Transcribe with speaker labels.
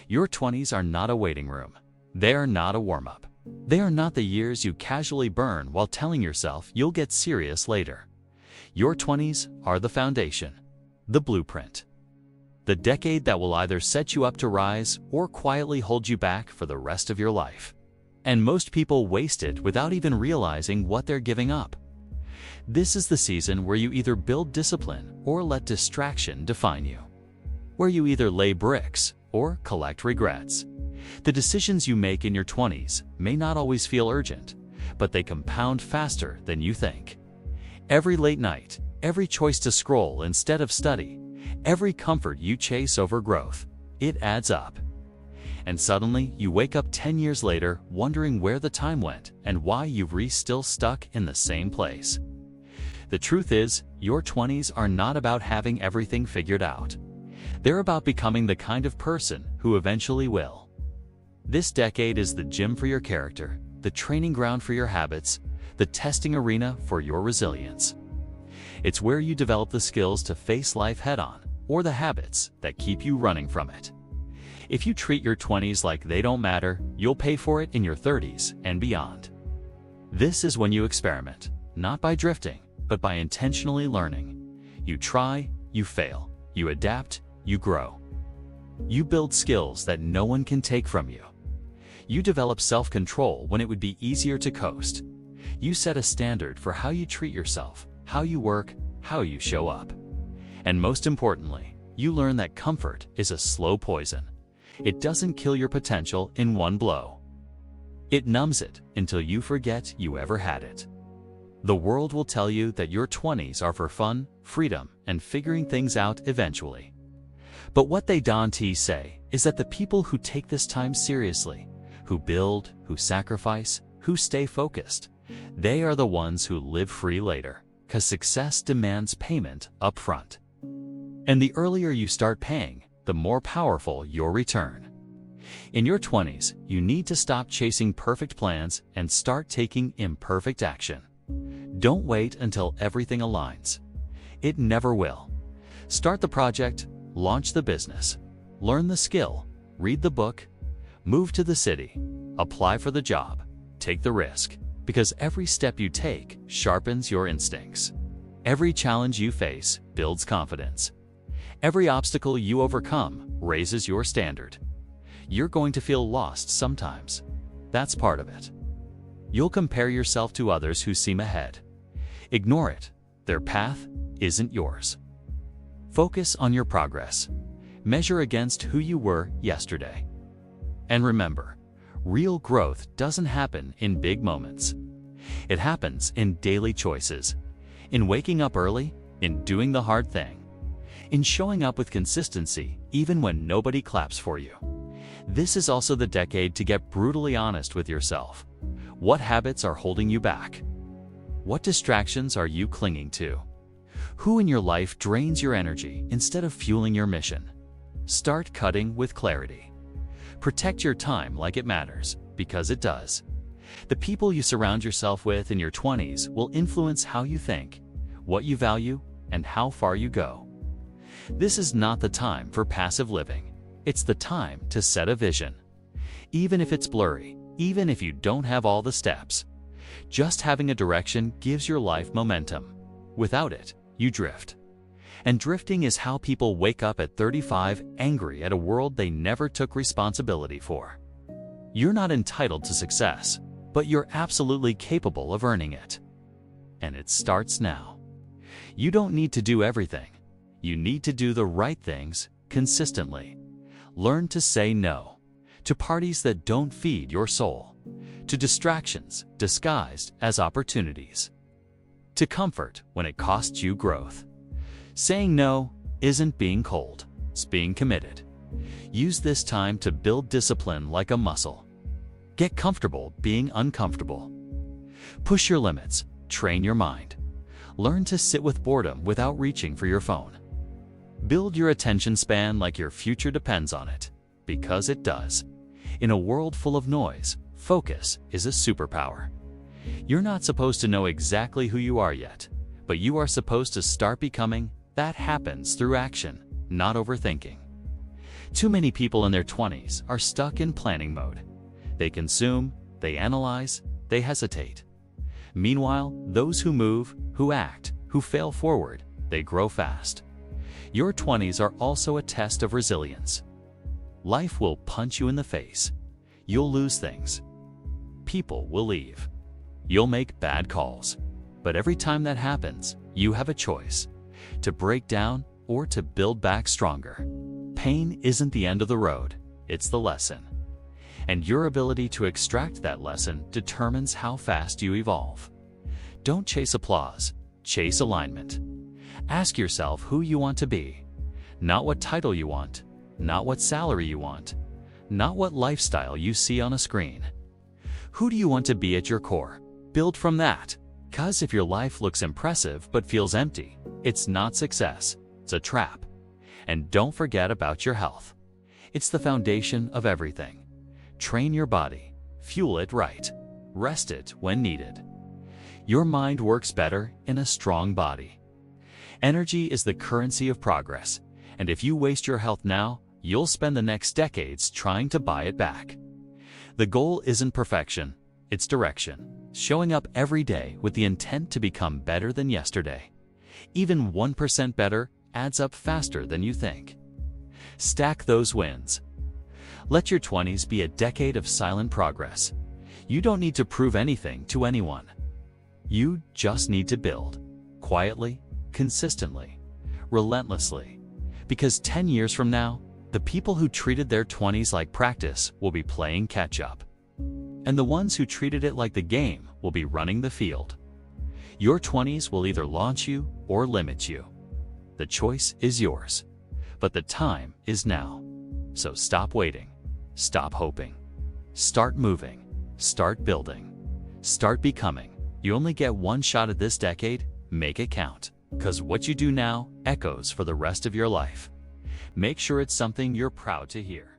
Speaker 1: Your 20s are not a waiting room. They are not a warm-up. They are not the years you casually burn while telling yourself you'll get serious later. Your 20s are the foundation, the blueprint. The decade that will either set you up to rise or quietly hold you back for the rest of your life. And most people waste it without even realizing what they're giving up. This is the season where you either build discipline or let distraction define you. Where you either lay bricks or collect regrets. The decisions you make in your 20s may not always feel urgent, but they compound faster than you think. Every late night, every choice to scroll instead of study, every comfort you chase over growth, it adds up. And suddenly, you wake up 10 years later wondering where the time went and why you're still stuck in the same place. The truth is, your 20s are not about having everything figured out. They're about becoming the kind of person who eventually will. This decade is the gym for your character, the training ground for your habits, the testing arena for your resilience. It's where you develop the skills to face life head-on, or the habits that keep you running from it. If you treat your 20s like they don't matter, you'll pay for it in your 30s and beyond. This is when you experiment, not by drifting, but by intentionally learning. You try, you fail, you adapt, you grow. You build skills that no one can take from you. You develop self-control when it would be easier to coast. You set a standard for how you treat yourself, how you work, how you show up. And most importantly, you learn that comfort is a slow poison. It doesn't kill your potential in one blow. It numbs it until you forget you ever had it. The world will tell you that your 20s are for fun, freedom, and figuring things out eventually. But what they don't say is that the people who take this time seriously, who build, who sacrifice, who stay focused, they are the ones who live free later, because success demands payment up front. And the earlier you start paying, the more powerful your return. In your 20s, you need to stop chasing perfect plans and start taking imperfect action. Don't wait until everything aligns. It never will. Start the project, launch the business, learn the skill, read the book, move to the city, apply for the job, take the risk, because every step you take sharpens your instincts. Every challenge you face builds confidence. Every obstacle you overcome raises your standard. You're going to feel lost sometimes. That's part of it. You'll compare yourself to others who seem ahead. Ignore it. Their path isn't yours. Focus on your progress. Measure against who you were yesterday. And remember, real growth doesn't happen in big moments. It happens in daily choices, in waking up early, in doing the hard thing, in showing up with consistency even when nobody claps for you. This is also the decade to get brutally honest with yourself. What habits are holding you back? What distractions are you clinging to? Who in your life drains your energy instead of fueling your mission? Start cutting with clarity. Protect your time like it matters, because it does. The people you surround yourself with in your 20s will influence how you think, what you value, and how far you go. This is not the time for passive living. It's the time to set a vision. Even if it's blurry, even if you don't have all the steps, just having a direction gives your life momentum. Without it, you drift. And drifting is how people wake up at 35 angry at a world they never took responsibility for. You're not entitled to success, but you're absolutely capable of earning it. And it starts now. You don't need to do everything. You need to do the right things consistently. Learn to say no to parties that don't feed your soul, to distractions disguised as opportunities, to comfort when it costs you growth. Saying no isn't being cold, it's being committed. Use this time to build discipline like a muscle. Get comfortable being uncomfortable. Push your limits, train your mind. Learn to sit with boredom without reaching for your phone. Build your attention span like your future depends on it, because it does. In a world full of noise, focus is a superpower. You're not supposed to know exactly who you are yet, but you are supposed to start becoming. That happens through action, not overthinking. Too many people in their 20s are stuck in planning mode. They consume, they analyze, they hesitate. Meanwhile, those who move, who act, who fail forward, they grow fast. Your 20s are also a test of resilience. Life will punch you in the face. You'll lose things. People will leave. You'll make bad calls. But every time that happens, you have a choice: to break down or to build back stronger. Pain isn't the end of the road, it's the lesson. And your ability to extract that lesson determines how fast you evolve. Don't chase applause, chase alignment. Ask yourself who you want to be, not what title you want, not what salary you want, not what lifestyle you see on a screen. Who do you want to be at your core? Build from that. 'Cause if your life looks impressive but feels empty, it's not success, it's a trap. And don't forget about your health. It's the foundation of everything. Train your body, fuel it right, rest it when needed. Your mind works better in a strong body. Energy is the currency of progress, and if you waste your health now, you'll spend the next decades trying to buy it back. The goal isn't perfection, it's direction. Showing up every day with the intent to become better than yesterday. Even 1% better adds up faster than you think. Stack those wins. Let your 20s be a decade of silent progress. You don't need to prove anything to anyone. You just need to build, quietly, consistently, relentlessly. Because 10 years from now, the people who treated their 20s like practice will be playing catch-up. And the ones who treated it like the game will be running the field. Your 20s will either launch you or limit you. The choice is yours, but the time is now. So stop waiting, stop hoping, start moving, start building, start becoming. You only get one shot at this decade, make it count. 'Cause what you do now echoes for the rest of your life. Make sure it's something you're proud to hear.